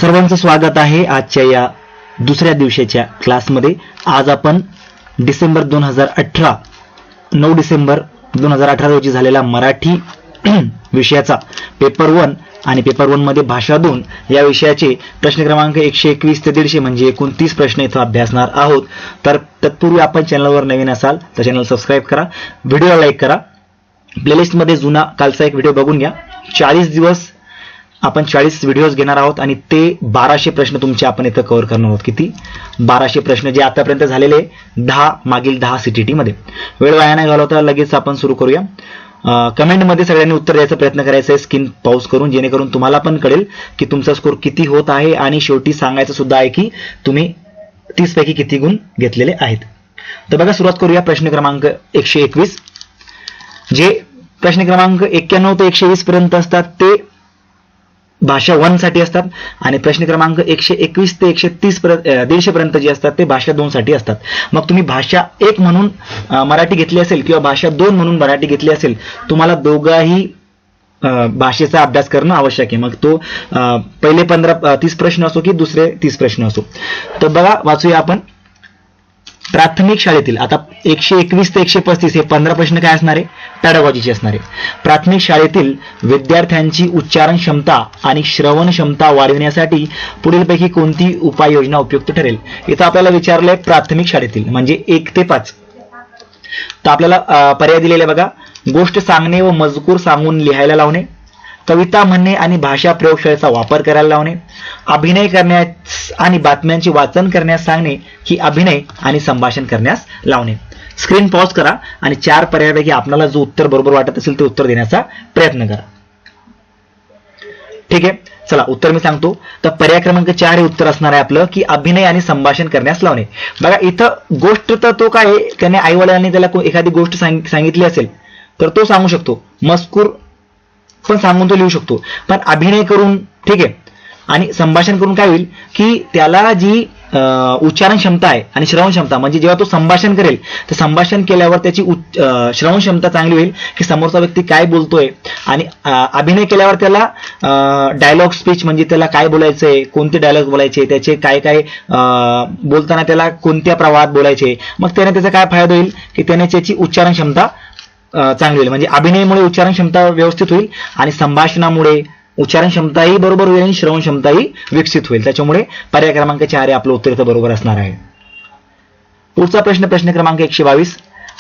सर्वांचं स्वागत आहे आजच्या या दुसऱ्या दिवशीच्या क्लासमध्ये। आज आपण डिसेंबर 2018 9 डिसेंबर 2018 रोजी झालेला मराठी विषयाचा पेपर 1 आणि पेपर 1 मध्ये भाषा 2 या विषयाचे प्रश्न क्रमांक 121 ते 150 म्हणजे एकूण 30 प्रश्न इथं अभ्यासणार आहोत। तर तत्पूर्वी आपण चॅनलवर नवीन असाल तर चॅनल सबस्क्राइब करा, व्हिडिओला लाईक करा, प्लेलिस्ट मध्ये जुना कालचा एक व्हिडिओ बघून घ्या। 40 दिवस आपण 40 व्हिडिओज घेणार आहोत आणि ते 1200 प्रश्न तुमचे आपण इथं कव्हर करणार आहोत। किती? 1200 प्रश्न जे आतापर्यंत झालेले 10 मागील 10 सीटीटी मध्ये। वेळ वाया न घालवता लगेच आपण सुरू करूया। कमेंट मध्ये सगळ्यांनी उत्तर द्यायचा प्रयत्न करायचा आहे स्क्रीन पॉज करून, जेणेकरून तुम्हाला पण कळेल की तुमचा स्कोर किती होत आहे आणि शेवटी सांगायचं सुद्धा आहे की तुम्ही 30 पैकी किती गुण घेतलेले आहेत। तर बघा सुरुवात करूया प्रश्न क्रमांक 121 जे प्रश्न क्रमांक 91 ते 120 पर्यंत असतात ते भाषा 1 साठी असतात आणि प्रश्न क्रमांक 121 ते 130 150 पर्यंत जे असतात ते भाषा 2 साठी असतात। मग तुम्ही भाषा 1 म्हणून मराठी घेतली असेल किंवा भाषा 2 म्हणून मराठी घेतली असेल, तुम्हाला दोघाही भाषेचा अभ्यास करणं आवश्यक आहे। मग तो पहिले 30 प्रश्न असो की दुसरे 30 प्रश्न असो। तर बघा वाचूया आपण। प्राथमिक शाळेतील आता 121 ते 135 हे 15 प्रश्न काय असणार आहे? पॅडागॉजीचे असणार आहे। प्राथमिक शाळेतील विद्यार्थ्यांची उच्चारण क्षमता आणि श्रवण क्षमता वाढविण्यासाठी पुढीलपैकी कोणती उपाययोजना उपयुक्त ठरेल? इथं आपल्याला विचारलंय प्राथमिक शाळेतील म्हणजे 1 ते 5। तर आपल्याला पर्याय दिलेले बघा, गोष्ट सांगणे व मजकूर सांगून लिहायला लावणे, कविता म्हणणे आणि भाषा प्रयोगशाळेचा वापर करायला लावणे, अभिनय करण्यास आणि बातम्यांचे वाचन करण्यास सांगणे की अभिनय आणि संभाषण करण्यास लावणे। स्क्रीन पॉज करा आणि 4 पर्यायापैकी आपल्याला जो उत्तर बरोबर वाटत असेल ते उत्तर देण्याचा प्रयत्न करा। ठीक आहे, चला उत्तर मी सांगतो। तर पर्याय क्रमांक 4 हे उत्तर असणार आहे आपलं की अभिनय आणि संभाषण करण्यास लावणे। बघा इथं गोष्ट तर तो काय आहे, त्याने आईवडिलांनी त्याला एखादी गोष्ट सांगितली असेल तर तो सांगू शकतो, मजकूर पण सांगून तो लिहू शकतो, पण अभिनय करून ठीक आहे आणि संभाषण करून काय होईल की त्याला जी उच्चारण क्षमता आहे आणि श्रवण क्षमता म्हणजे जेव्हा तो संभाषण करेल तर संभाषण केल्यावर त्याची श्रवण क्षमता चांगली होईल की समोरचा व्यक्ती काय बोलतोय, आणि अभिनय केल्यावर त्याला डायलॉग स्पीच म्हणजे त्याला काय बोलायचंय, कोणते डायलॉग बोलायचे, त्याचे काय काय बोलताना त्याला कोणत्या प्रवाहात बोलायचे, मग त्याने त्याचा काय फायदा होईल की त्याने त्याची उच्चारण क्षमता चांगली होईल। म्हणजे अभिनयमुळे उच्चारण क्षमता व्यवस्थित होईल आणि संभाषणामुळे उच्चारण क्षमताही बरोबर होईल आणि श्रवण क्षमताही विकसित होईल। त्याच्यामुळे पर्याय क्रमांक 4 हे आपलं उत्तर इथं बरोबर असणार आहे। पुढचा प्रश्न प्रश्न क्रमांक 122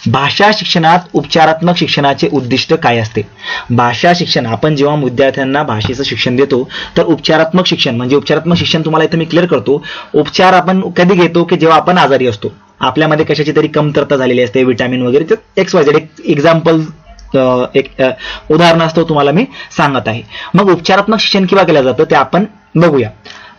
भाषा शिक्षणात उपचारात्मक शिक्षणाचे उद्दिष्ट काय असते? भाषा शिक्षण आपण जेव्हा विद्यार्थ्यांना भाषेचं शिक्षण देतो तर उपचारात्मक शिक्षण म्हणजे उपचारात्मक शिक्षण तुम्हाला इथं मी क्लिअर करतो। उपचार आपण कधी घेतो की जेव्हा आपण आजारी असतो, आपल्यामध्ये कशाची तरी कमतरता झालेली असते, विटामिन वगैरे, तर XYZ एक एक्झाम्पल एक उदाहरण असतो तुम्हाला मी सांगत आहे। मग उपचारात्मक शिक्षण किंवा केलं जातं ते आपण बघूया।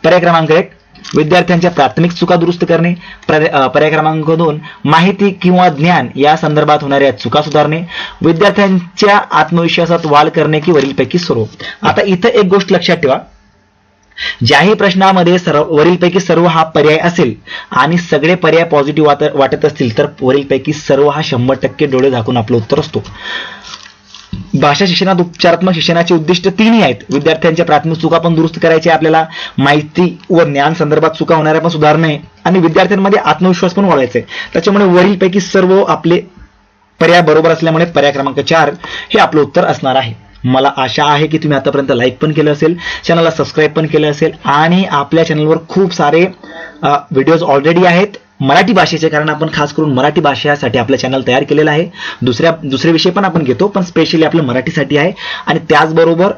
पर्याय क्रमांक 1 विद्यार्थ्यांच्या प्राथमिक चुका दुरुस्त करणे, पर्याय क्रमांक 2 माहिती किंवा ज्ञान या संदर्भात होणाऱ्या चुका सुधारणे, विद्यार्थ्यांच्या आत्मविश्वासात वाढ करणे की वरीलपैकी सर्व। आता इथं एक गोष्ट लक्षात ठेवा, ज्याही प्रश्नामध्ये वरीलपैकी सर्व हा पर्याय असेल आणि सगळे पर्याय पॉझिटिव्ह वाटत असतील तर वरीलपैकी सर्व हा 100% डोळे झाकून आपलं उत्तर असतो। भाषा शिक्षणात उपचारात्मक शिक्षणाचे उद्दिष्ट 3 आहेत। विद्यार्थ्यांच्या प्राथमिक चुका पण दुरुस्त करायचे आपल्याला, माहिती व ज्ञान संदर्भात चुका होणाऱ्या पण सुधारणे आणि विद्यार्थ्यांमध्ये आत्मविश्वास पण वाढवायचा आहे। त्याच्यामुळे वरीलपैकी सर्व आपले पर्याय बरोबर असल्यामुळे पर्याय क्रमांक 4 हे आपलं उत्तर असणार आहे। मला आशा आहे की तुम्ही आतापर्यंत लाईक पण केलं असेल, चॅनलला सबस्क्राईब पण केलं असेल आणि आपल्या चॅनलवर खूप सारे व्हिडिओज ऑलरेडी आहेत मराठी भाषेचे, कारण आपण खास करून मराठी भाषेसाठी आपलं चॅनल तयार केलेलं आहे। दुसरे विषय पण आपण घेतो पण स्पेशली आपलं मराठीसाठी आहे। आणि त्याचबरोबर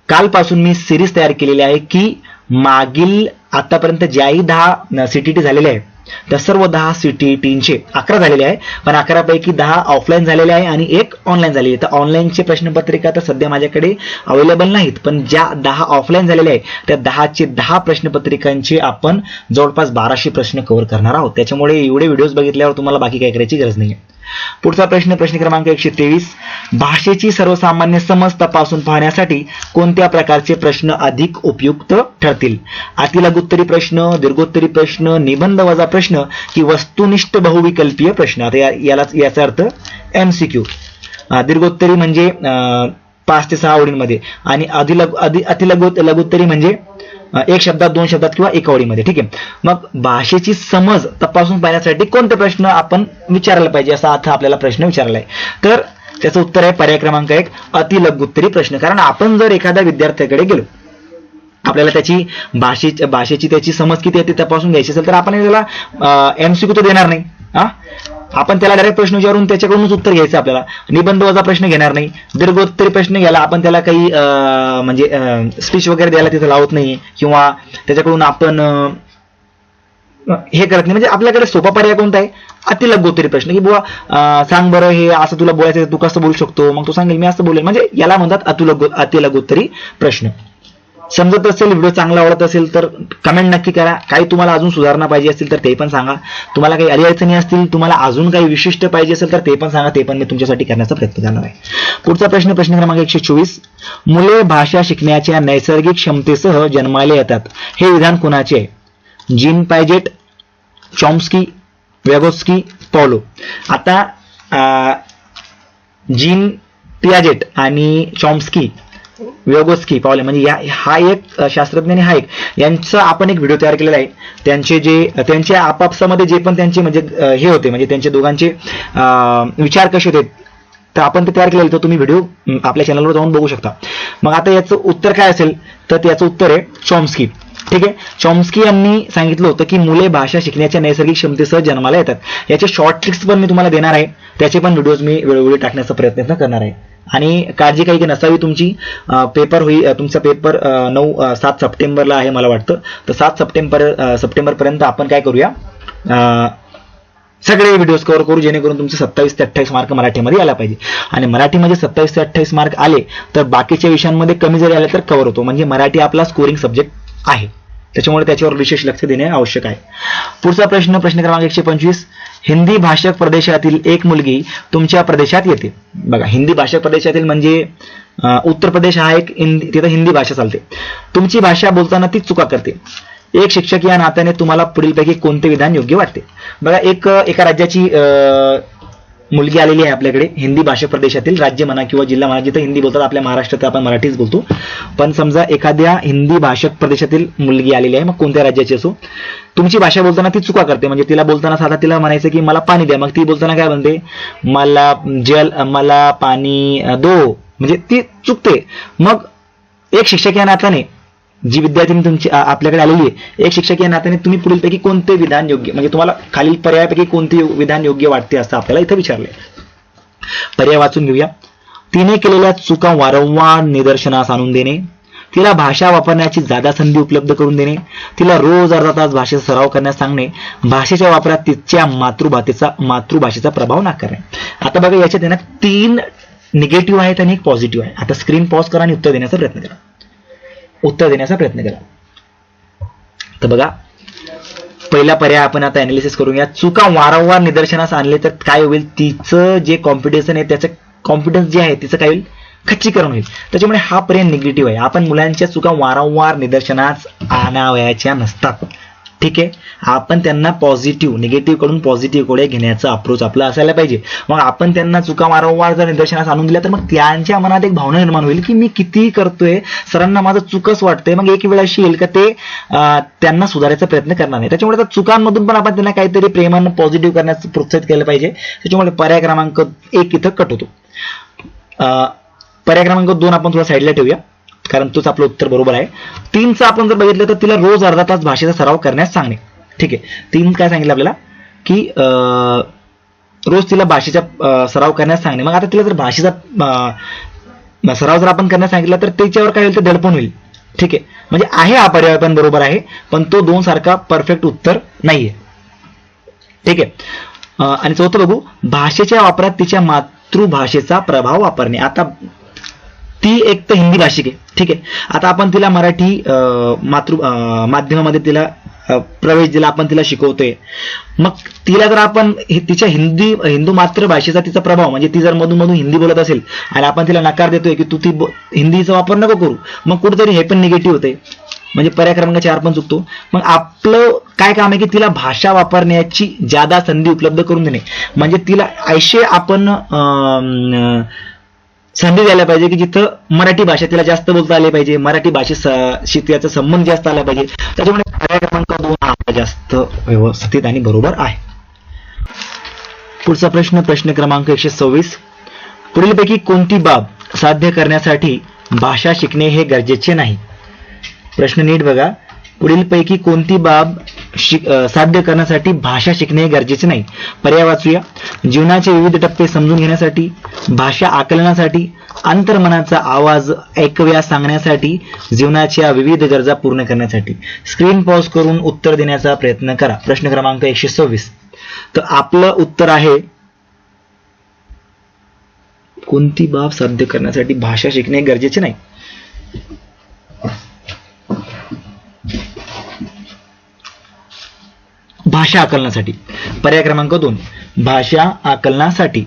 कालपासून मी सिरीज तयार केलेली आहे की मागील आतापर्यंत ज्याही 10 CTT झालेले आहे त्या सर्व 10 CTTचे 11 झालेले आहे, पण 11 पैकी 10 ऑफलाईन झालेले आहे आणि 1 ऑनलाईन झालेली आहे। तर ऑनलाईनचे प्रश्नपत्रिका तर सध्या माझ्याकडे अवेलेबल नाहीत, पण ज्या 10 ऑफलाईन झालेल्या आहे त्या 10चे 10 प्रश्नपत्रिकांचे आपण जवळपास 1200 प्रश्न कव्हर करणार आहोत। त्याच्यामुळे एवढे व्हिडिओज बघितल्यावर तुम्हाला बाकी काय करायची गरज नाही। पुढचा प्रश्न प्रश्न क्रमांक 123 भाषेची सर्वसामान्य समज तपासून पाहण्यासाठी कोणत्या प्रकारचे प्रश्न अधिक उपयुक्त ठरतील? अतिलघुत्तरी प्रश्न, दीर्घोत्तरी प्रश्न, निबंध वजा प्रश्न की वस्तुनिष्ठ बहुविकल्पीय प्रश्न? आता याचा अर्थ MCQ। दीर्घोत्तरी म्हणजे 5 ते 6 ओळींमध्ये आणि लघुत्तरी म्हणजे एक शब्दात, 2 शब्दात किंवा एका ओळीमध्ये. ठीक आहे. मग भाषेची समज तपासून पाहण्यासाठी कोणते प्रश्न आपण विचारायला पाहिजे असा आता आपल्याला प्रश्न विचारलाय. तर त्याचं उत्तर आहे पर्याय क्रमांक 1 अतिलघुत्तरी प्रश्न. कारण आपण जर एखाद्या विद्यार्थ्याकडे गेलो, आपल्याला त्याची भाषेची त्याची समज किती आहे ते तपासून घ्यायची असेल तर आपण त्याला एमसीक्यू तर देणार नाही. आपण त्याला डायरेक्ट प्रश्न विचारून त्याच्याकडूनच उत्तर घ्यायचं. आपल्याला निबंध वजा प्रश्न घेणार नाही. दीर्घोत्तरी प्रश्न घ्यायला आपण त्याला काही म्हणजे स्पीच वगैरे द्यायला तिथं लावत नाही किंवा त्याच्याकडून आपण हे करत नाही. म्हणजे आपल्याकडे सोपा पर्याय कोणता आहे? अतिलघुत्तरी प्रश्न, की बुवा सांग बरं हे असं तुला बोलायचं, तू कसं बोलू शकतो? मग तू सांगेल मी असं बोलेल. म्हणजे याला म्हणतात अतिलघुत्तरी प्रश्न. समजत असेल, व्हिडिओ चांगला आवडत असेल तर कमेंट नक्की करा. काही तुम्हाला अजून सुधारणा पाहिजे असतील तर ते पण सांगा. तुम्हाला काही अडचणी असतील, तुम्हाला अजून काही विशिष्ट पाहिजे असेल तर ते पण सांगा. ते पण मी तुमच्यासाठी करण्याचा प्रयत्न करणार आहे. पुढचा प्रश्न क्रमांक 124. मुले भाषा शिकण्याच्या नैसर्गिक क्षमतेसह जन्माला येतात, हे विधान कुणाचे आहे? Jean Piaget, Chomsky, Vygotsky, Paulo. आता जीन पियाजेट आणि चॉम्स्की, व्यगोत्स्की, पॉलो म्हणजे हा एक शास्त्रज्ञ आणि हा एक यांचा आपण एक व्हिडिओ तयार केलेला आहे. त्यांच्या आपापसामध्ये जे पण त्यांचे म्हणजे हे होते, म्हणजे त्यांचे दोघांचे विचार कसे होते तर आपण ते तयार केलेलं. तर तुम्ही व्हिडिओ आपल्या चॅनलवर जाऊन बघू शकता. मग आता याचं उत्तर काय असेल तर त्याचं उत्तर आहे चॉम्स्की. ठीक आहे. चॉम्स्की यांनी सांगितलं होतं की मुले भाषा शिकण्याच्या नैसर्गिक क्षमतेसह जन्माला येतात. याचे शॉर्ट ट्रिक्स पण मी तुम्हाला देणार आहे. त्याचे पण व्हिडिओज मी वेळोवेळी टाकण्याचा प्रयत्न करणार आहे. आणि काळजी काही नसावी तुमची. पेपर तुमचा पेपर 7 सप्टेंबरला आहे मला वाटतं. तर 7 सप्टेंबरपर्यंत आपण काय करूया, सगळे व्हिडिओज कव्हर करू जेणेकरून तुमचे 27 ते 28 मार्क मराठीमध्ये यायला पाहिजे. आणि मराठीमध्ये 27 ते 28 मार्क आले तर बाकीच्या विषयांमध्ये कमी जरी आले तर कव्हर होतो. म्हणजे मराठी आपला स्कोरिंग सब्जेक्ट आहे, त्याच्यामुळे त्याच्यावर विशेष लक्ष देणे आवश्यक आहे. पुढचा प्रश्न क्रमांक 125. हिंदी भाषक प्रदेशातील एक मुलगी तुमच्या प्रदेशात येते. बघा, हिंदी भाषक प्रदेशातील म्हणजे उत्तर प्रदेश हा एक तिथं हिंदी भाषा चालते. तुमची भाषा बोलताना ती चुका करते. एक शिक्षक या नात्याने तुम्हाला पुढीलपैकी कोणते विधान योग्य वाटते? बघा, एका राज्याची मुलगी आलेली आहे आपल्याकडे, हिंदी भाषक प्रदेशातील राज्य म्हणा किंवा जिल्हा म्हणा, जिथे हिंदी बोलतात. आपल्या महाराष्ट्रात आपण मराठीच बोलतो. पण समजा एखाद्या हिंदी भाषक प्रदेशातील मुलगी आलेली आहे, मग कोणत्या राज्याची असो, तुमची भाषा बोलताना ती चुका करते. म्हणजे तिला बोलताना साधा तिला म्हणायचं की मला पाणी द्या, मग ती बोलताना काय म्हणते, मला पाणी दो, म्हणजे ती चुकते. मग एक शिक्षक या नात्याने, जी विद्यार्थी तुमची आपल्याकडे आलेली आहे, एक शिक्षक या नात्याने तुम्ही पुढीलपैकी कोणते विधान योग्य, म्हणजे तुम्हाला खालील पर्यायापैकी कोणते विधान योग्य वाटते असं आपल्याला इथं विचारलंय. पर्याय वाचून घेऊया. तिने केलेल्या चुका वारंवार निदर्शनास आणून देणे, तिला भाषा वापरण्याची जादा संधी उपलब्ध करून देणे, तिला रोज अर्धा तास भाषेचा सराव करण्यास सांगणे, भाषेच्या वापरात तिच्या मातृभाषेचा प्रभाव नाकारणे. आता बघा, याच्यात आहे ना 3 निगेटिव्ह आहेत आणि एक पॉझिटिव्ह आहे. आता स्क्रीन पॉज करा आणि उत्तर देण्याचा प्रयत्न करा. तर बघा, पहिला पर्याय आपण आता अनालिसिस करूया. चुका वारंवार निदर्शनास आणले तर काय होईल, तिचं जे कॉम्पिटिशन आहे त्याचं कॉन्फिडन्स जे आहे तिचं काय होईल, खच्चीकरण होईल. त्याच्यामुळे हा पर्याय निगेटिव्ह आहे. आपण मुलांच्या चुका वारंवार निदर्शनास आणावयाच्या नसतात. ठीक आहे. आपण त्यांना पॉझिटिव्ह, निगेटिव्ह कडून पॉझिटिव्ह कडे घेण्याचा अप्रोच आपला असायला पाहिजे. मग आपण त्यांना चुका वारंवार जर निदर्शनास आणून दिल्या तर मग त्यांच्या मनात एक भावना निर्माण होईल की मी किती करतोय, सरांना माझं चुकच वाटतंय. मग एक वेळ अशी येईल का ते त्यांना सुधारायचा प्रयत्न करणार नाही. त्याच्यामुळे त्या चुकांमधून पण आपण त्यांना काहीतरी प्रेमानं पॉझिटिव्ह करण्यास प्रोत्साहित केलं पाहिजे. त्याच्यामुळे पर्याय क्रमांक 1 इथं कट होतो. पर्याय क्रमांक 2 आपण थोडा साईडला ठेवूया, कारण तोच आपलं उत्तर बरोबर आहे. 3चं आपण जर बघितलं तर तिला रोज अर्धा तास भाषेचा सराव करण्यास सांगणे. ठीक आहे. 3 काय सांगितलं आपल्याला की रोज तिला भाषेचा सराव करण्यास सांगणे. मग आता तिला जर भाषेचा सराव जर आपण करण्यास सांगितलं तर त्याच्यावर काय होईल, तर दडपण होईल. ठीक आहे. म्हणजे आहे हा पर्याय पण बरोबर आहे, पण तो 2 सारखा परफेक्ट उत्तर नाहीये. ठीक आहे. आणि चौथं बघू, भाषेच्या वापरात तिच्या मातृभाषेचा प्रभाव वापरणे. आता ती एक तर हिंदी भाषिक आहे. ठीक आहे. आता आपण तिला मराठी माध्यमामध्ये तिला प्रवेश दिला, आपण तिला शिकवतोय. मग तिला जर आपण तिच्या हिंदू मातृभाषेचा तिचा प्रभाव, म्हणजे ती जर मधून मधून हिंदी बोलत असेल आणि आपण तिला नकार देतोय की तू ती हिंदीचा वापर नको करू, मग कुठेतरी हे पण निगेटिव्ह होते. म्हणजे पर्याय क्रमांक 4 पण चुकतो. मग आपलं काय काम आहे की तिला भाषा वापरण्याची जादा संधी उपलब्ध करून देणे. म्हणजे तिला ऐशे आपण संधी द्यायला पाहिजे की जिथं मराठी भाषा तिला जास्त बोलता आली पाहिजे, मराठी भाषेशी त्याचा संबंध जास्त आला पाहिजे. त्याच्यामुळे पर्याय क्रमांक 2 हा जास्त व्यवस्थित आणि बरोबर आहे. पुढचा प्रश्न क्रमांक 126. पुढीलपैकी कोणती बाब साध्य करण्यासाठी भाषा शिकणे हे गरजेचे नाही? प्रश्न नीट बघा. पुढीलपैकी कोणती बाब साध्य करण्यासाठी भाषा शिकणे हे गरजेचे नाही? पर्याय वाचूया. जीवनाचे विविध टप्पे समजून घेण्यासाठी, भाषा आकलनासाठी, अंतर्मनाचा आवाज ऐकव्यास सांगण्यासाठी, जीवनाच्या विविध गरजा पूर्ण करण्यासाठी. स्क्रीन पॉज करून उत्तर देण्याचा प्रयत्न करा. प्रश्न क्रमांक 126. तर आपलं उत्तर आहे कोणती बाब साध्य करण्यासाठी भाषा शिकणे गरजेचे नाही? भाषा आकलनासाठी. पर्याय क्रमांक 2 भाषा आकलनासाठी.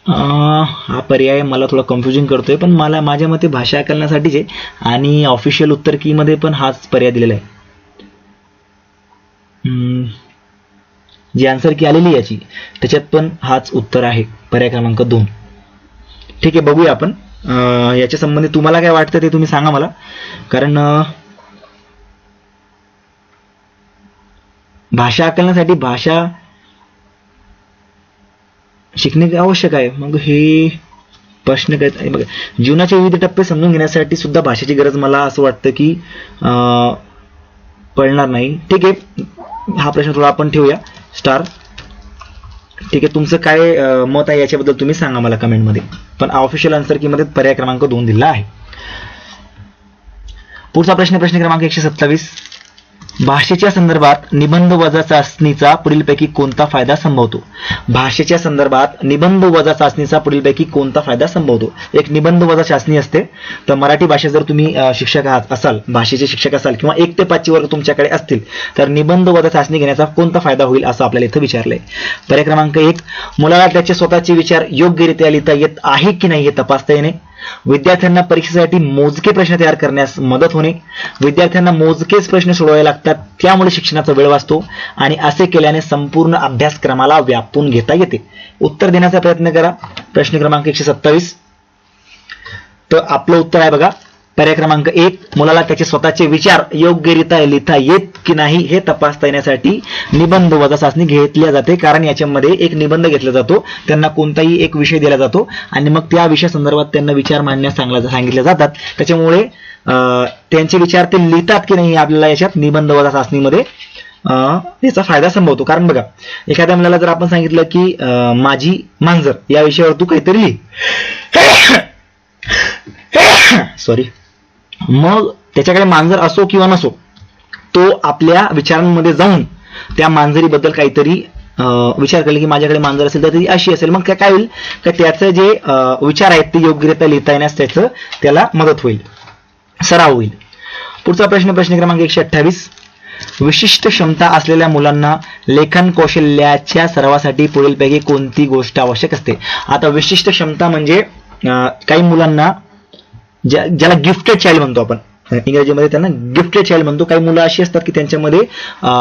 हा पर्याय मला थोडा कन्फ्युजिंग करतोय, पण मला माझ्या मते भाषा आकलनासाठीच आहे आणि ऑफिशियल उत्तर की मध्ये पण हाच पर्याय दिलेला आहे. जी आन्सर की आलेली याची त्याच्यात पण हाच उत्तर आहे, पर्याय क्रमांक 2. ठीक आहे, बघूया आपण याच्या संबंधी तुम्हाला काय वाटतं ते तुम्ही सांगा मला, कारण भाषा आकलनासाठी भाषा शिकणे आवश्यक आहे. मग हे प्रश्न काय आहे बघा. जीवनाचे विविध टप्पे समजून घेण्यासाठी सुद्धा भाषेची गरज मला असं वाटतं की पडणार नाही. ठीक आहे, हा प्रश्न थोडा आपण ठेवूया स्टार. ठीक आहे, तुमचं काय मत आहे याच्याबद्दल तुम्ही सांगा मला कमेंटमध्ये. पण ऑफिशियल आन्सर की मध्ये पर्याय क्रमांक 2 दिला आहे. पुढचा प्रश्न क्रमांक 127. भाषेच्या संदर्भात निबंध वजा चाचणीचा पुढीलपैकी कोणता फायदा संभवतो? भाषेच्या संदर्भात निबंध वजा चाचणीचा पुढीलपैकी कोणता फायदा संभवतो? एक निबंध वजा चाचणी असते. तर मराठी भाषेत जर तुम्ही शिक्षक असाल, भाषेचे शिक्षक असाल किंवा 1 ते 5 चे वर्ग तुमच्याकडे असतील तर निबंध वजा चाचणी घेण्याचा कोणता फायदा होईल असं आपल्याला इथं विचारलंय. पर्याय क्रमांक 1 मुलाला त्याचे स्वतःचे विचार योग्यरित्या लिहिता येत आहे की नाही हे तपासता येणे, विद्यार्थ्यांना परीक्षेसाठी मोजके प्रश्न तयार करण्यास मदत होणे, विद्यार्थ्यांना मोजकेच प्रश्न सोडवावे लागतात त्यामुळे शिक्षणाचा वेळ वाचतो आणि असे केल्याने संपूर्ण अभ्यासक्रमाला व्यापून घेता येते. उत्तर देण्याचा प्रयत्न करा. प्रश्न क्रमांक 127. तर आपलं उत्तर आहे बघा पर्याय क्रमांक 1 मुलाला त्याचे स्वतःचे विचार योग्यरित्या लिहिता येत की नाही हे तपासता येण्यासाठी निबंध वजा चाचणी घेतल्या जाते. कारण याच्यामध्ये एक निबंध घेतला जातो, त्यांना कोणताही एक विषय दिला जातो आणि मग त्या विषयासंदर्भात त्यांना विचार मांडण्यास सांगितले जातात. त्याच्यामुळे त्यांचे विचार ते लिहितात की नाही आपल्याला याच्यात निबंध वजा चाचणीमध्ये याचा फायदा संभवतो. कारण बघा, एखाद्या मुलाला जर आपण सांगितलं की माझी मांजर या विषयावर तू काहीतरी लिही, सॉरी, मग त्याच्याकडे मांजर असो किंवा नसो, तो आपल्या विचारांमध्ये जाऊन त्या मांजरीबद्दल काहीतरी विचार केला की माझ्याकडे मांजर असेल तर ती अशी असेल. मग काय होईल तर त्याचे जे विचार आहेत ते योग्यरित्या लिहिता येण्यास त्याला मदत होईल, सराव होईल. पुढचा प्रश्न क्रमांक 128. विशिष्ट क्षमता असलेल्या मुलांना लेखन कौशल्याच्या सरावासाठी पुढीलपैकी कोणती गोष्ट आवश्यक असते? आता विशिष्ट क्षमता म्हणजे काही मुलांना ज्याला गिफ्टेड चाइल्ड म्हणतो आपण इंग्रजीमध्ये, त्यांना गिफ्टेड चाइल्ड म्हणतो. काही मुलं अशी असतात की त्यांच्यामध्ये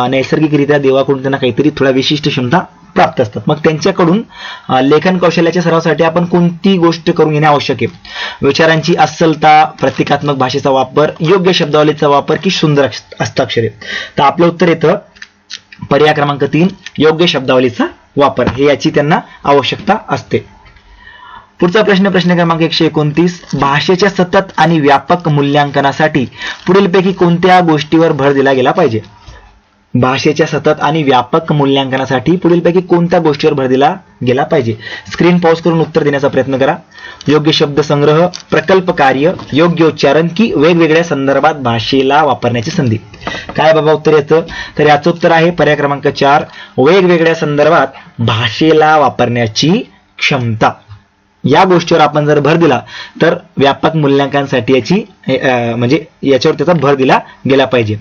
नैसर्गिकरित्या देवाकडून त्यांना काहीतरी थोड्या विशिष्ट क्षमता प्राप्त असतात. मग त्यांच्याकडून लेखन कौशल्याच्या सरावासाठी आपण कोणती गोष्ट करून घेणे आवश्यक आहे? विचारांची अस्सलता, प्रतिकात्मक भाषेचा वापर, योग्य शब्दावलीचा वापर की सुंदर हस्ताक्षरे. तर आपलं उत्तर येतं पर्याय क्रमांक 3 योग्य शब्दावलीचा वापर, हे याची त्यांना आवश्यकता असते. पुढचा प्रश्न क्रमांक 129. भाषेच्या सतत आणि व्यापक मूल्यांकनासाठी पुढीलपैकी कोणत्या गोष्टीवर भर दिला गेला पाहिजे? भाषेच्या सतत आणि व्यापक मूल्यांकनासाठी पुढीलपैकी कोणत्या गोष्टीवर भर दिला गेला पाहिजे? स्क्रीन पॉज करून उत्तर देण्याचा प्रयत्न करा. योग्य शब्द संग्रह, प्रकल्प कार्य, योग्य उच्चारण की वेगवेगळ्या संदर्भात भाषेला वापरण्याची संधी. काय बाबा उत्तर येतं? तर याचं उत्तर आहे पर्याय क्रमांक 4 वेगवेगळ्या संदर्भात भाषेला वापरण्याची क्षमता. या गोष्टीवर आपण जर भर दिला तर व्यापक मूल्यांकनासाठी म्हणजे याच्यावर त्याचा भर दिला गेला पाहिजे.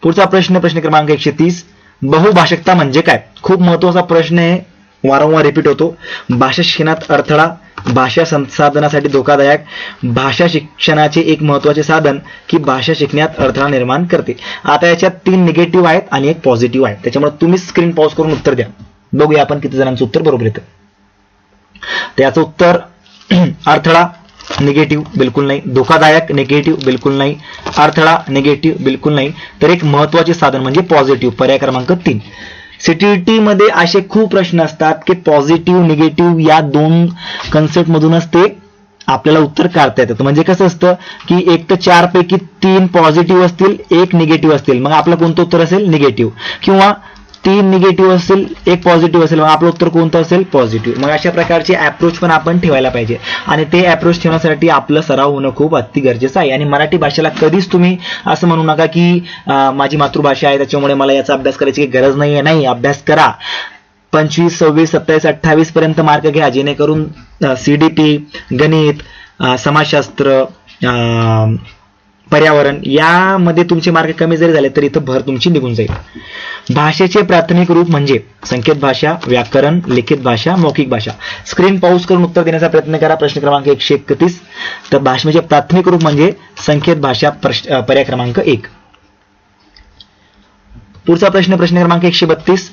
पुढचा प्रश्न क्रमांक 130. बहुभाषिकता म्हणजे काय? खूप महत्वाचा प्रश्न आहे, वारंवार रिपीट होतो. भाषा शिक्षणात अडथळा, भाषा संसाधनासाठी धोकादायक, भाषा शिक्षणाचे एक महत्वाचे साधन की भाषा शिकण्यात अडथळा निर्माण करते. आता याच्यात 3 निगेटिव्ह आहेत आणि एक पॉझिटिव्ह आहे, त्याच्यामुळे तुम्ही स्क्रीन पॉज करून उत्तर द्या. बघूया आपण किती जणांचं उत्तर बरोबर येतं. त्याचं उत्तर अडथळा निगेटिव्ह बिलकुल नाही, धोकादायक निगेटिव्ह बिलकुल नाही, अडथळा निगेटिव्ह बिलकुल नाही, तर एक महत्वाचे साधन म्हणजे पॉझिटिव्ह, पर्याय क्रमांक 3. सीटीईटी मध्ये असे खूप प्रश्न असतात की पॉझिटिव्ह निगेटिव्ह या दोन कन्सेप्ट मधूनच ते आपल्याला उत्तर काढता येतात. म्हणजे कसं असतं की एक तर 4 पैकी 3 पॉझिटिव्ह असतील, 1 निगेटिव्ह असतील, मग आपलं कोणतं उत्तर असेल निगेटिव्ह, किंवा 3 निगेटिव्ह असतील, 1 पॉझिटिव्ह असेल, मग आपलं उत्तर कोणतं असेल पॉझिटिव्ह. मग अशा प्रकारचे अप्रोच पण आपण ठेवायला पाहिजे आणि ते अप्रोच ठेवण्यासाठी आपलं सराव होणं खूप अति गरजेचं आहे. आणि मराठी भाषेला कधीच तुम्ही असं म्हणू नका की माझी मातृभाषा आहे त्याच्यामुळे मला याचा अभ्यास करायची गरज नाहीये. नाही, अभ्यास करा. 25, 26, 27, 28 पर्यंत मार्क घ्या, जेणेकरून सीडीपी, गणित, समाजशास्त्र, पर्यावरण यामध्ये तुमचे मार्क कमी जरी झाले तरी इथं भर तुमची निघून जाईल. भाषेचे प्राथमिक रूप म्हणजे संकेत भाषा, व्याकरण, लिखित भाषा, मौखिक भाषा. स्क्रीन पॉज करून उत्तर देण्याचा प्रयत्न करा. प्रश्न क्रमांक 131. तर भाषेचे प्राथमिक रूप म्हणजे संकेत भाषा, पर्याय क्रमांक 1. पुढचा प्रश्न क्रमांक 132.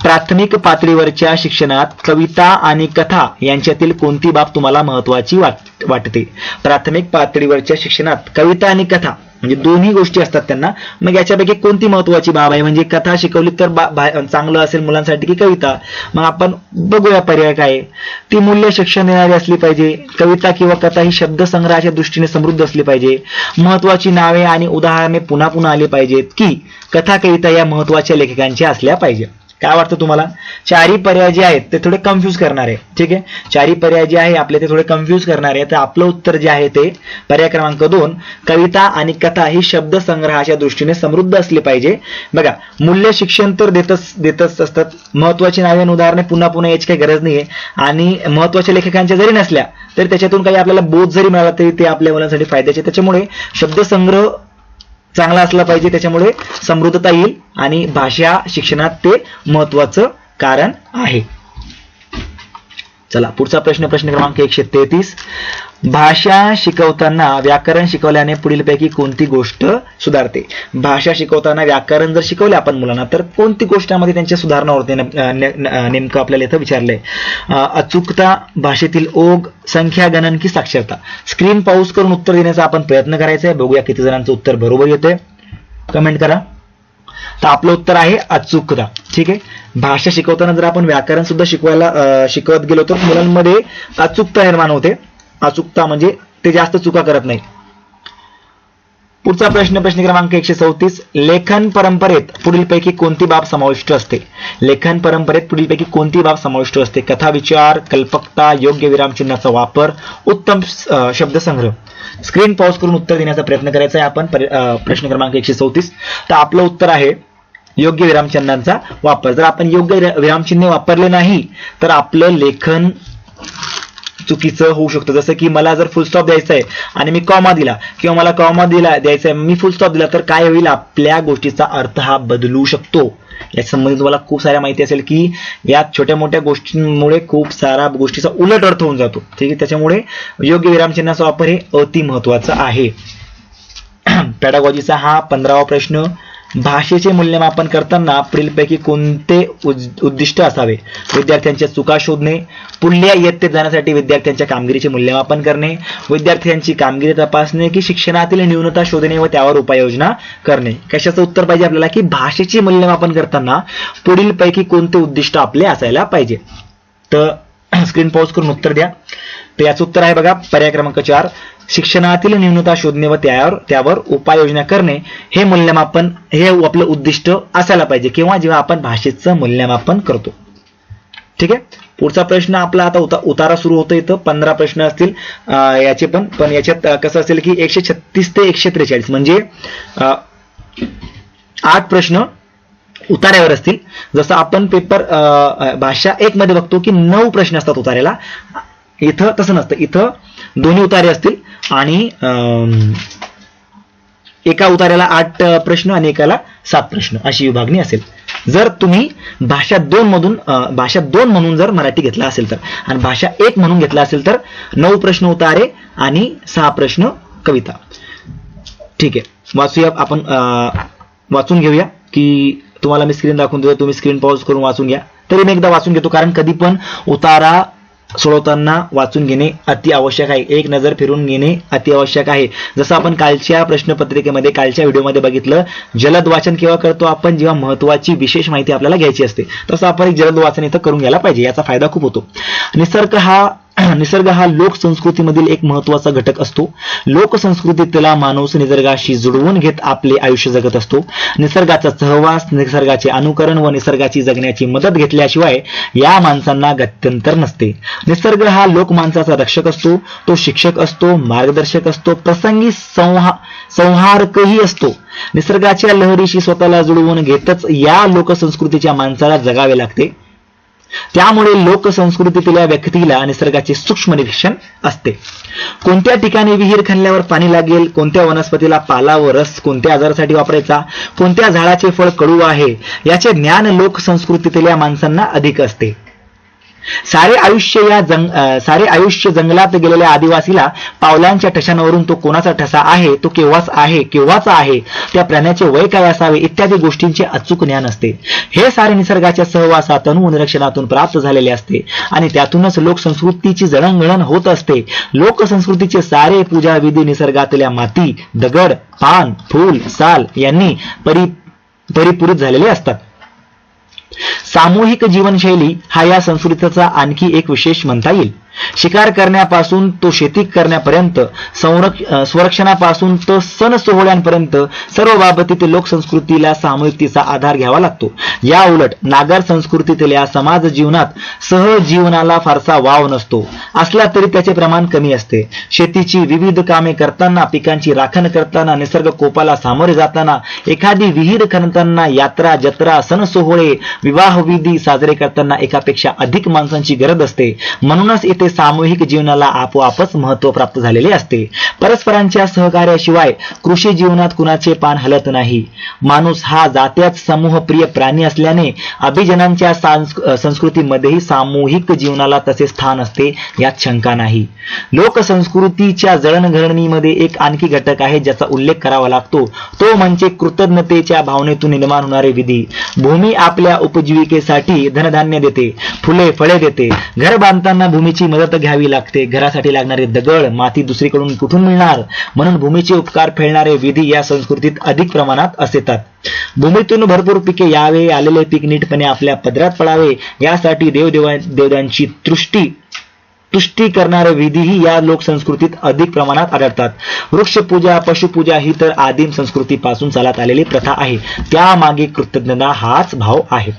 प्राथमिक पातळीवरच्या शिक्षणात कविता आणि कथा यांच्यातील कोणती बाब तुम्हाला महत्वाची वाटते? प्राथमिक पातळीवरच्या शिक्षणात कविता आणि कथा म्हणजे दोन्ही गोष्टी असतात त्यांना, मग याच्यापैकी कोणती महत्वाची बाब आहे? म्हणजे कथा शिकवली तर चांगलं असेल मुलांसाठी की कविता? मग आपण बघूया पर्याय काय. ती मूल्य शिक्षण देणारी असली पाहिजे. कविता किंवा कथा ही शब्दसंग्रहाच्या दृष्टीने समृद्ध असली पाहिजे. महत्वाची नावे आणि उदाहरणे पुन्हा पुन्हा आली पाहिजेत, की कथा कविता या महत्वाच्या लेखकांच्या असल्या पाहिजे? काय वाटतं तुम्हाला? चारही पर्याय जे आहेत ते थोडे कन्फ्यूज करणार आहे. ठीक आहे, चारही पर्याय जे आहे आपले ते थोडे कन्फ्यूज करणार आहे. तर आपलं उत्तर जे आहे ते पर्याय क्रमांक 2, कविता आणि कथा ही शब्दसंग्रहाच्या दृष्टीने समृद्ध असली पाहिजे. बघा, मूल्य शिक्षण तर देतच असतात. महत्वाची नावे आणि उदाहरणे पुन्हा पुन्हा याची काही गरज नाहीये, आणि महत्वाच्या लेखकांच्या जरी नसल्या तरी त्याच्यातून काही आपल्याला बोध जरी मिळाला तरी ते आपल्या मुलांसाठी फायद्याचे. त्याच्यामुळे शब्दसंग्रह चांगला असला पाहिजे, त्याच्यामुळे समृद्धता येईल आणि भाषा शिक्षणात ते महत्वाचं कारण आहे. चला पुढचा प्रश्न क्रमांक 133. भाषा शिकवताना व्याकरण शिकवल्याने पुढीलपैकी कोणती गोष्ट सुधारते? भाषा शिकवताना व्याकरण जर शिकवले आपण मुलांना तर कोणती गोष्टामध्ये त्यांच्या सुधारणा होते नेमकं आपल्याला इथं विचारलंय. अचूकता, भाषेतील ओघ, संख्या गणन की साक्षरता? स्क्रीन पॉज करून उत्तर देण्याचा आपण प्रयत्न करायचा आहे. बघूया किती जणांचं उत्तर बरोबर येतंय, कमेंट करा. तर आपलं उत्तर आहे अचूकता. ठीक आहे, भाषा शिकवताना जर आपण व्याकरण सुद्धा शिकवत गेलो तर मुलांमध्ये अचूकता निर्माण होते. अचूकता म्हणजे ते जास्त चुका करत नाही. पुढचा प्रश्न क्रमांक 134. लेखन परंपरेत पुढीलपैकी कोणती बाब समाविष्ट असते? लेखन परंपरेत पुढीलपैकी कोणती बाब समाविष्ट असते? कथा विचार, कल्पकता, योग्य विरामचिन्हाचा वापर, उत्तम शब्दसंग्रह? स्क्रीन पॉज करून उत्तर देण्याचा प्रयत्न करायचा आहे आपण प्रश्न क्रमांक 134. तर आपलं उत्तर आहे योग्य विरामचिन्हांचा वापर. जर आपण योग्य विरामचिन्ह वापरले नाही तर आपलं लेखन चुकीचं होऊ शकतं. जसं की मला जर फुल स्टॉप द्यायचा आहे आणि मी कॉमा दिला, किंवा मला कॉमा द्यायचा आहे मी फुल स्टॉप दिला, तर काय होईल? आपल्या गोष्टीचा अर्थ हा बदलू शकतो. याच्या संबंधित तुम्हाला खूप साऱ्या माहिती असेल की या छोट्या मोठ्या गोष्टींमुळे खूप सारा गोष्टीचा उलट अर्थ होऊन जातो. ठीक आहे, त्याच्यामुळे योग्य विरामचिन्हाचा वापर हे अति महत्वाचं आहे. पॅडागॉजीचा हा 15वा प्रश्न. भाषेचे मूल्यमापन करताना पुढीलपैकी कोणते उद्दिष्ट असावे? विद्यार्थ्यांच्या चुका शोधणे, पुढल्या इयत्तेत जाण्यासाठी विद्यार्थ्यांच्या कामगिरीचे मूल्यमापन करणे, विद्यार्थ्यांची कामगिरी तपासणे, की शिक्षणातील न्यूनता शोधणे व त्यावर उपाययोजना करणे? कशाचं उत्तर पाहिजे आपल्याला? की भाषेचे मूल्यमापन करताना पुढीलपैकी कोणते उद्दिष्ट आपले असायला पाहिजे? तर स्क्रीन पॉज करून उत्तर द्या. तर याचं उत्तर आहे बघा पर्याय क्रमांक 4, शिक्षणातील न्यूनता शोधणे व त्यावर उपाययोजना करणे हे मूल्यमापन हे आपलं उद्दिष्ट असायला पाहिजे किंवा जेव्हा आपण भाषेचं मूल्यमापन करतो. ठीक आहे, पुढचा प्रश्न आपला आता उतारा सुरू होतो. इथं 15 प्रश्न असतील याचे पण याच्यात कसं असेल की 136 ते 143 म्हणजे 8 प्रश्न उतार्यावर असतील. जसं आपण पेपर भाषा 1 मध्ये बघतो की 9 प्रश्न असतात उतार्याला, इथं तसं नसतं. इथं दोन्ही उतारे असतील आणि एका उतार्याला 8 प्रश्न आणि एकाला 7 प्रश्न अशी विभागणी असेल. जर तुम्ही भाषा 2 म्हणून जर मराठी घेतला असेल तर, आणि भाषा 1 म्हणून घेतला असेल तर 9 प्रश्न उतारे आणि 6 प्रश्न कविता. ठीक आहे, वाचूया आपण, वाचून घेऊया की तुम्हाला मी स्क्रीन दाखवून देतो, तुम्ही स्क्रीन पॉज करून वाचून घ्या. तरी मी एकदा वाचून घेतो, कारण कधी पण उतारा सोडवताना वाचून घेणे अति आवश्यक आहे, एक नजर फिरून घेणे अति आवश्यक आहे. जसं आपण कालच्या प्रश्नपत्रिकेमध्ये कालच्या व्हिडिओमध्ये बघितलं, जलद वाचन केव्हा करतो आपण, जेव्हा महत्वाची विशेष माहिती आपल्याला घ्यायची असते. तसं आपण एक जलद वाचन इथं करून घ्यायला पाहिजे, याचा फायदा खूप होतो. निसर्ग हा लोकसंस्कृतीमधील एक महत्वाचा घटक असतो. लोकसंस्कृतीतला माणूस निसर्गाशी जुळवून घेत आपले आयुष्य जगत असतो. निसर्गाचा सहवास, निसर्गाचे अनुकरण व निसर्गाची जगण्याची मदत घेतल्याशिवाय या माणसांना गत्यंतर नसते. निसर्ग हा लोक माणसाचा रक्षक असतो, तो शिक्षक असतो, मार्गदर्शक असतो, प्रसंगी संहारकही असतो. निसर्गाच्या लहरीशी स्वतःला जुळवून घेतच या लोकसंस्कृतीच्या माणसाला जगावे लागते. त्यामुळे लोकसंस्कृतीतल्या व्यक्तीला निसर्गाचे सूक्ष्म निरीक्षण असते. कोणत्या ठिकाणी विहीर खणल्यावर पाणी लागेल, कोणत्या वनस्पतीला पाला व रस कोणत्या आजारासाठी वापरायचा, कोणत्या झाडाचे फळ कडू आहे, याचे ज्ञान लोकसंस्कृतीतल्या माणसांना अधिक असते. सारे आयुष्य जंगलात गेलेल्या आदिवासीला पावलांच्या ठशांवरून तो कोणाचा ठसा आहे, तो केव्हाचा आहे, त्या प्राण्याचे वय काय असावे इत्यादी गोष्टींचे अचूक ज्ञान असते. हे सारे निसर्गाच्या सहवासातून व निरीक्षणातून प्राप्त झालेले असते आणि त्यातूनच लोकसंस्कृतीची जडणघडण होत असते. लोकसंस्कृतीचे सारे पूजा विधी निसर्गातल्या माती, दगड, पान, फूल, साल यांनी परिपूरित झालेले असतात. सामूहिक जीवनशैली हा या संस्कृतीचा आणखी एक विशेष म्हणता येईल. शिकार करण्यापासून तो शेती करण्यापर्यंत, संरक्षणापासून तो सण सोहळ्यांपर्यंत सर्व बाबतीत लोकसंस्कृतीला सामूहिकतेचा आधार घ्यावा लागतो. या उलट नागर संस्कृतीतल्या समाज जीवनात सहजीवनाला फारसा वाव नसतो, असला तरी त्याचे प्रमाण कमी असते. शेतीची विविध कामे करताना, पिकांची राखण करताना, निसर्ग कोपाला सामोरे जाताना, एखादी विहीर खणताना, यात्रा जत्रा सण सोहळे विवाह विधी साजरे करताना एकापेक्षा अधिक माणसांची गरज असते. म्हणूनच येथे सामूहिक जीवनाला आपोआपच महत्व प्राप्त झालेले असते. परस्परांच्या सहकार्याशिवाय कृषी जीवनात कुणाचे पान हलत नाही. माणूस हा जात्याच समूहप्रिय प्राणी असल्याने अभिजनांच्या संस्कृतीमध्येही सामूहिक जीवनाला तसे स्थान असते, यात शंका नाही. लोकसंस्कृतीच्या जडणघडणीमध्ये एक आणखी घटक आहे ज्याचा उल्लेख करावा लागतो, तो म्हणजे कृतज्ञतेच्या भावनेतून निर्माण होणारे विधी. भूमी आपल्या उपजीविकेसाठी धनधान्य देते, फुले फळे देते. घर बांधताना भूमीची मदत घ्यावी लागते. घरासाठी लागणारे दगड माती दुसरीकडून कुठून मिळणार, म्हणून भूमीचे उपकार फेडणारे विधी या संस्कृतीत अधिक प्रमाणात असतात. भूमीतून भरपूर पिके यावे, आलेले पीक नीटपणे आपल्या पदरात पडावे यासाठी देवदेवांची तुष्टी करणारे विधीही या लोकसंस्कृतीत अधिक प्रमाणात आढळतात. वृक्षपूजा, पशुपूजा ही तर आदिम संस्कृतीपासून चालत आलेली प्रथा आहे. त्यामागे कृतज्ञता हाच भाव आहे.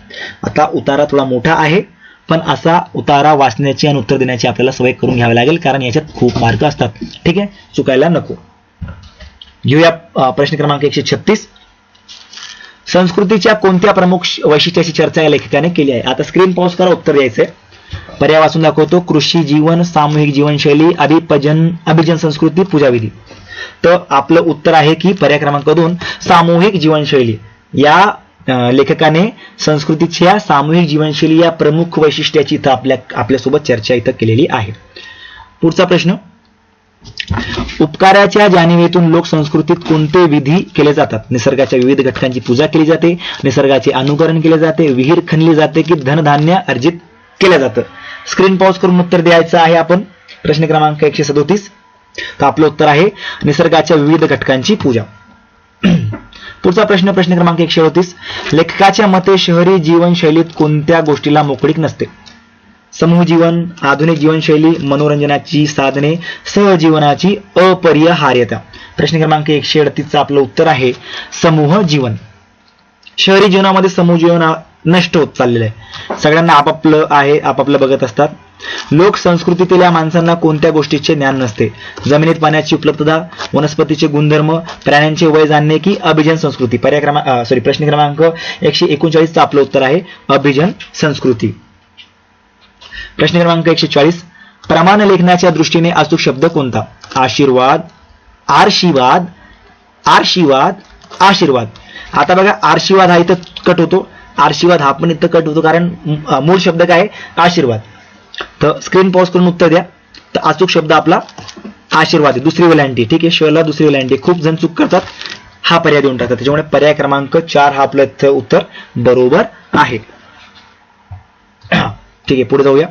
आता उतारा थोडा मोठा आहे, पण असा उतारा वाचण्याची आणि उत्तर देण्याची आपल्याला सवय करून घ्यावी लागेल, कारण याच्यात खूप मार्क असतात. ठीक आहे, चुकायला नको. घेऊया प्रश्न क्रमांक 136. संस्कृतीच्या कोणत्या प्रमुख वैशिष्ट्याची चर्चा या लेखकाने केली आहे? आता स्क्रीन पॉज करा, उत्तर द्यायचंय. पर्याय वाचून दाखवतो. कृषी जीवन, सामूहिक जीवनशैली, अभिजन संस्कृती, पूजाविधी. तर आपलं उत्तर आहे की पर्याय क्रमांक 2 सामूहिक जीवनशैली. या लेखकाने संस्कृतीच्या सामूहिक जीवनशैली या प्रमुख वैशिष्ट्याची इथं आपल्यासोबत चर्चा इथं केलेली आहे. पुढचा प्रश्न. उपकाराच्या जाणीवेतून लोकसंस्कृतीत कोणते विधी केले जातात? निसर्गाच्या विविध घटकांची पूजा केली जाते, निसर्गाचे अनुकरण केले जाते, विहीर खणली जाते की धनधान्य अर्जित केलं जातं? स्क्रीन पॉज करून उत्तर द्यायचं आहे आपण. प्रश्न क्रमांक 137. तर आपलं उत्तर आहे निसर्गाच्या विविध घटकांची पूजा. पुढचा प्रश्न क्रमांक 138. लेखकाच्या मते शहरी जीवनशैलीत कोणत्या गोष्टीला मोकळीक नसते? समूह जीवन, आधुनिक जीवनशैली, मनोरंजनाची साधने, सहजीवनाची अपरिहार्यता. प्रश्न क्रमांक 138चं आपलं उत्तर आहे समूह जीवन. शहरी जीवनामध्ये समूह जीवन नष्ट होत चाललेलं आहे. सगळ्यांना आपापलं बघत असतात. लोकसंस्कृतीतल्या माणसांना कोणत्या गोष्टीचे ज्ञान नसते? जमिनीत पाण्याची उपलब्धता, वनस्पतीचे गुणधर्म, प्राण्यांचे वय जाणणे की अभिजन संस्कृती? प्रश्न क्रमांक 139चं आपलं उत्तर आहे अभिजन संस्कृती. प्रश्न क्रमांक 140. प्रमाण लेखनाच्या दृष्टीने अचूक शब्द कोणता? आशीर्वाद, आर्शीवाद, आशीर्वाद. आता बघा, आर्शीवाद हा इथं कट होतो, आशीर्वाद हा पण इथं कट होतो, कारण मूळ शब्द काय आहे? आशीर्वाद. तर स्क्रीन पॉज करून उत्तर द्या. तर अचूक शब्द आपला आशीर्वाद आहे, दुसरी वेलांटी. ठीक आहे, शला दुसरी वेलांटी. खूप जण चूक करतात, हा पर्याय देऊन टाकतात. त्याच्यामुळे पर्याय क्रमांक 4 हा आपलं उत्तर बरोबर आहे. ठीक आहे, पुढे जाऊया.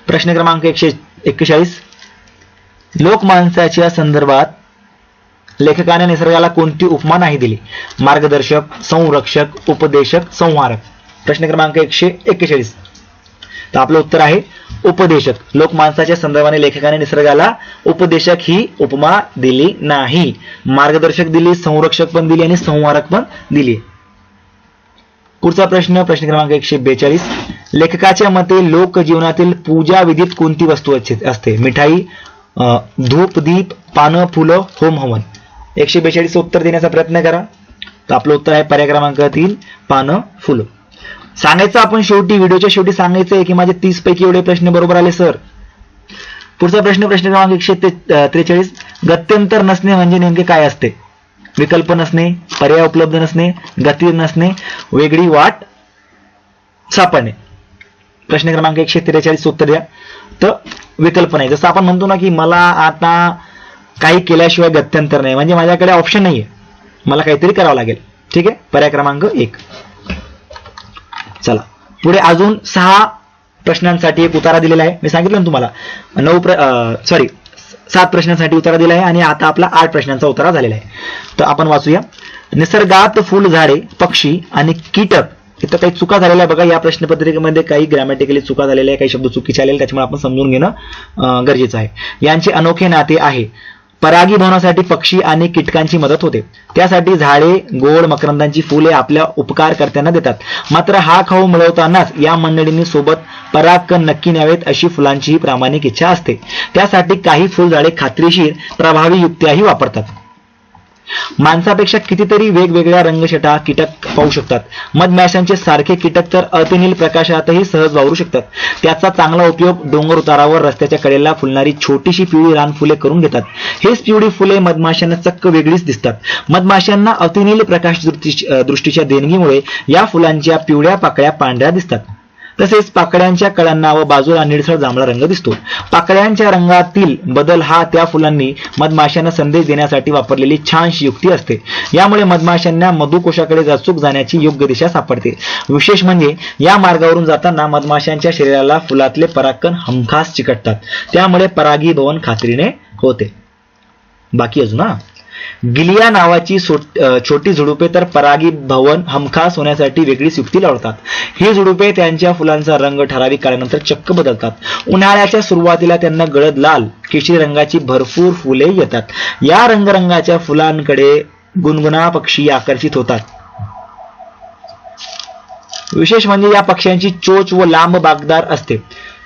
प्रश्न क्रमांक 141, लोकमानसाच्या संदर्भात लेखकाने निसर्गाला कोणती उपमा नाही दिली? मार्गदर्शक, संरक्षक, उपदेशक, संहारक. प्रश्न क्रमांक 141. तर आपलं उत्तर आहे उपदेशक. लोकमानसाच्या संदर्भाने लेखकाने निसर्गाला उपदेशक ही उपमा दिली नाही. मार्गदर्शक दिली, संरक्षक पण दिली आणि संहारक पण दिली. पुढचा प्रश्न क्रमांक 142. लेखकाच्या मते लोकजीवनातील पूजा विधीत कोणती वस्तू असते? मिठाई, धूप, दीप, पानं, फुलं, होम हवन. 142 उत्तर देण्याचा प्रयत्न करा. तर आपलं उत्तर आहे पर्याय क्रमांक 3, पानं, फुलं. सांगायचं आपण शेवटी, व्हिडिओच्या शेवटी सांगायचं आहे की माझे 30 पैकी एवढे प्रश्न बरोबर आले सर. पुढचा प्रश्न क्रमांक 143. गत्यंतर नसणे म्हणजे नेमके काय असते? विकल्प नसणे, पर्याय उपलब्ध नसणे, गती नसणे, वेगळी वाट सापडणे. प्रश्न क्रमांक 143 उत्तर द्या. तर विकल्प नाही. जसं आपण म्हणतो ना की मला आता काही केल्याशिवाय गत्यंतर नाही, म्हणजे माझ्याकडे ऑप्शन नाहीये, मला काहीतरी करावं लागेल. ठीक आहे, पर्याय क्रमांक 1. चला पुढे अजून 6 प्रश्नांसाठी एक उतारा दिलेला आहे. मी सांगितलं ना तुम्हाला 7 प्रश्नांसाठी उतारा दिला आहे आणि आता आपला 8 प्रश्नांचा उतारा झालेला आहे. तर आपण वाचूया. निसर्गात फुल, झाडे, पक्षी आणि कीटक. इथं काही चुका झालेल्या आहे बघा, या प्रश्नपत्रिकेमध्ये काही ग्रॅमॅटिकली चुका झालेल्या आहे, काही शब्द चुकीचे आलेले, त्याच्यामुळे आपण समजून घेणं गरजेचं आहे. यांचे अनोखे नाते आहे. परागीभवनासाठी पक्षी आणि कीटकांची मदत होते. त्यासाठी झाडे गोड मकरंदांची फुले आपल्या उपकारकर्त्यांना देतात. मात्र हा खाऊ मिळवतानाच या मंडळींनी सोबत परागकण नक्की न्यावेत अशी फुलांचीही प्रामाणिक इच्छा असते. त्यासाठी काही फुलझाडे खात्रीशीर प्रभावी युक्त्याही वापरतात. माणसापेक्षा कितीतरी वेगवेगळ्या रंगछटा कीटक पाहू शकतात. मधमाशांचे सारखे कीटक तर अतिनील प्रकाशातही सहज वावरू शकतात. त्याचा चांगला उपयोग डोंगर उतारावर रस्त्याच्या कडेला फुलणारी छोटीशी पिवळी रानफुले करून घेतात. हेच पिवळी फुले मधमाशांना चक्क वेगळीच दिसतात. मधमाशांना अतिनील प्रकाश दृष्टीच्या देणगीमुळे या फुलांच्या पिवळ्या पाकळ्या पांढऱ्या दिसतात. तसेच पाकळ्यांच्या कळ्यांना व बाजूला निळसर जांभळा रंग दिसतो. पाकळ्यांच्या रंगातील बदल हा त्या फुलांनी मधमाशांना संदेश देण्यासाठी वापरलेली छानशी युक्ती असते. यामुळे मधमाशांना मधुकोशाकडे अचूक जाण्याची योग्य दिशा सापडते. विशेष म्हणजे या मार्गावरून जाताना मधमाशांच्या शरीराला फुलातले परागकण हमखास चिकटतात. त्यामुळे परागीभवन खात्रीने होते. बाकी अजून गिलिया नावाची छोटी झुडुपे तर परागीभवन हमखास होण्यासाठी वेगळीच युक्ती लावतात. ही झुडुपे त्यांच्या फुलांचा रंग ठराविक काळानंतर चक्क बदलतात. उन्हाळ्याच्या सुरुवातीला त्यांना गडद लाल केशरी रंगाची भरपूर फुले येतात. या रंगाच्या फुलांकडे गुणगुणा पक्षी आकर्षित होतात. विशेष म्हणजे या पक्ष्यांची चोच व लांब बाकदार असते.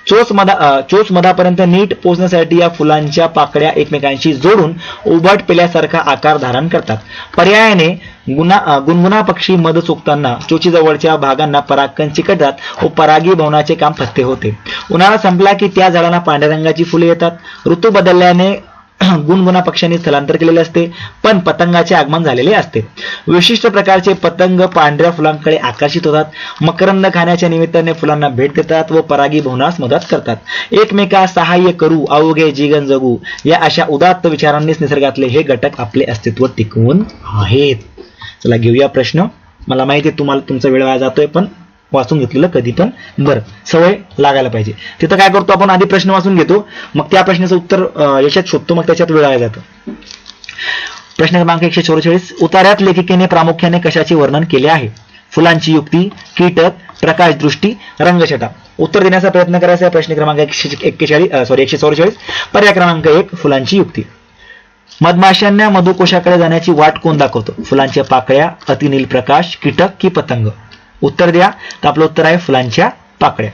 चोच मधापर्यंत नीट पोहोचण्यासाठी या फुलांच्या पाकळ्या एकमेकांशी जोडून उभट पेल्यासारखा आकार धारण करतात. पर्यायाने गुणगुणा पक्षी मध चोखताना चोचीजवळच्या भागांना परागकण चिकटतात व परागीभवनाचे काम फत्ते होते. उन्हाळा संपला की त्या झाडांना पांढऱ्या रंगाची फुले येतात. ऋतू बदलल्याने गुणगुणा पक्ष्यांनी स्थलांतर केलेले असते, पण पतंगाचे आगमन झालेले असते. विशिष्ट प्रकारचे पतंग पांढऱ्या फुलांकडे आकर्षित होतात. मकरंद खाण्याच्या निमित्ताने फुलांना भेट देतात व परागीभवनास मदत करतात. एकमेकास सहाय्य करू अवघे जीवन जगू या अशा उदात्त विचारांनीच निसर्गातले हे घटक आपले अस्तित्व टिकवून आहेत. चला घेऊया प्रश्न. मला माहिती आहे तुम्हाला तुमचा वेळ वाया जातोय, पण वाचून घेतलेलं कधी पण बरं, सवय लागायला पाहिजे. तिथं काय करतो आपण, आधी प्रश्न वाचून घेतो, मग त्या प्रश्नाचं उत्तर याच्यात शोधतो, मग त्याच्यात वेळ वाया जातो. प्रश्न क्रमांक 144. उतार्यात लेखिकेने प्रामुख्याने कशाचे वर्णन केले आहे? फुलांची युक्ती, कीटक, प्रकाशदृष्टी, रंगछटा. उत्तर देण्याचा प्रयत्न करायचा आहे. प्रश्न क्रमांक 144. पर्याय क्रमांक 1 फुलांची युक्ती. मधमाशांना मधुकोशाकडे जाण्याची वाट कोण दाखवतो? फुलांच्या पाकळ्या, अतिनील प्रकाश, कीटक की पतंग? उत्तर द्या. तर आपलं उत्तर आहे फुलांच्या पाकळ्या.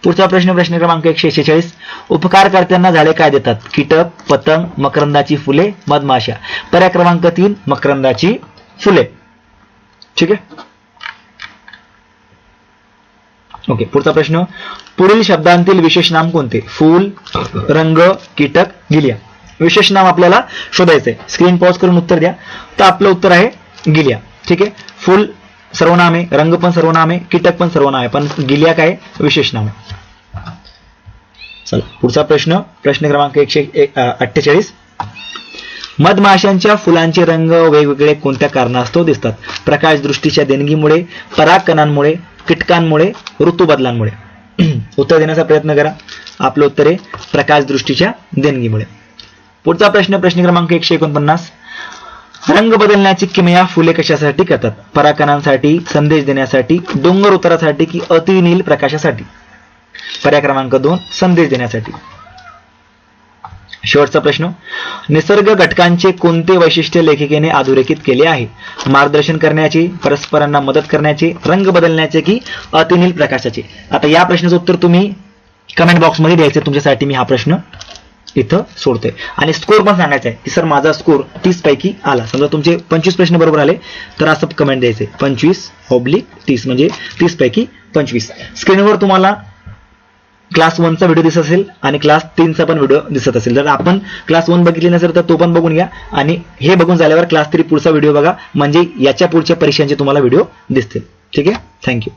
पुढचा प्रश्न क्रमांक 146. उपकारकर्त्यांना झाडे काय देतात? कीटक, पतंग, मकरंदाची फुले, मधमाशा. पर्याय क्रमांक 3 मकरंदाची फुले. ठीक आहे, ओके. पुढचा प्रश्न. पुढील शब्दांतील विशेष नाम कोणते? फूल, रंग, कीटक, गिलिया. विशेष नाम आपल्याला शोधायचंय. स्क्रीन पॉज करून उत्तर द्या. तर आपलं उत्तर आहे गिलिया. ठीक आहे, फूल सर्वनाम आहे, रंग पण सर्वनाम आहे, कीटक पण सर्वनाम आहे, पण गिलिया काय विशेष नाम आहे. चला पुढचा प्रश्न क्रमांक 148. मधमाशांच्या फुलांचे रंग वेगवेगळे कोणत्या कारणास्तव दिसतात? प्रकाश दृष्टीच्या देणगीमुळे, परागकणांमुळे, कीटकांमुळे, ऋतू बदलांमुळे. उत्तर देण्याचा प्रयत्न करा. आपलं उत्तर आहे प्रकाश दृष्टीच्या देणगीमुळे. पुढचा प्रश्न क्रमांक 149. रंग बदलण्याची किमया फुले कशासाठी करतात? परागकणांसाठी, संदेश देण्यासाठी, डोंगर उतारासाठी की अतिनील प्रकाशासाठी? पर्याय क्रमांक 2 संदेश देण्यासाठी. शेवटचा प्रश्न. निसर्ग घटकांचे कोणते वैशिष्ट्य लेखिकेने अधोरेखित केले आहे? मार्गदर्शन करण्याचे, परस्परांना मदत करण्याचे, रंग बदलण्याचे की अतिनील प्रकाशाचे? आता या प्रश्नाचं उत्तर तुम्ही कमेंट बॉक्समध्ये द्यायचं. तुमच्यासाठी मी हा प्रश्न इथं सोडतोय. आणि स्कोर पण सांगायचा आहे की सर माझा स्कोर 30 पैकी आला. समजा तुमचे 25 प्रश्न बरोबर आले तर असं कमेंट द्यायचे 25/30 म्हणजे 30 पैकी 25. स्क्रीनवर तुम्हाला क्लास 1चा व्हिडिओ दिसत असेल आणि क्लास 3चा पण व्हिडिओ दिसत असेल. जर आपण क्लास 1 बघितली नसेल तर तो पण बघून घ्या आणि हे बघून झाल्यावर क्लास 3 पुढचा व्हिडिओ बघा म्हणजे याच्या पुढच्या परीक्षांचे तुम्हाला व्हिडिओ दिसतील. ठीक आहे. थँक्यू.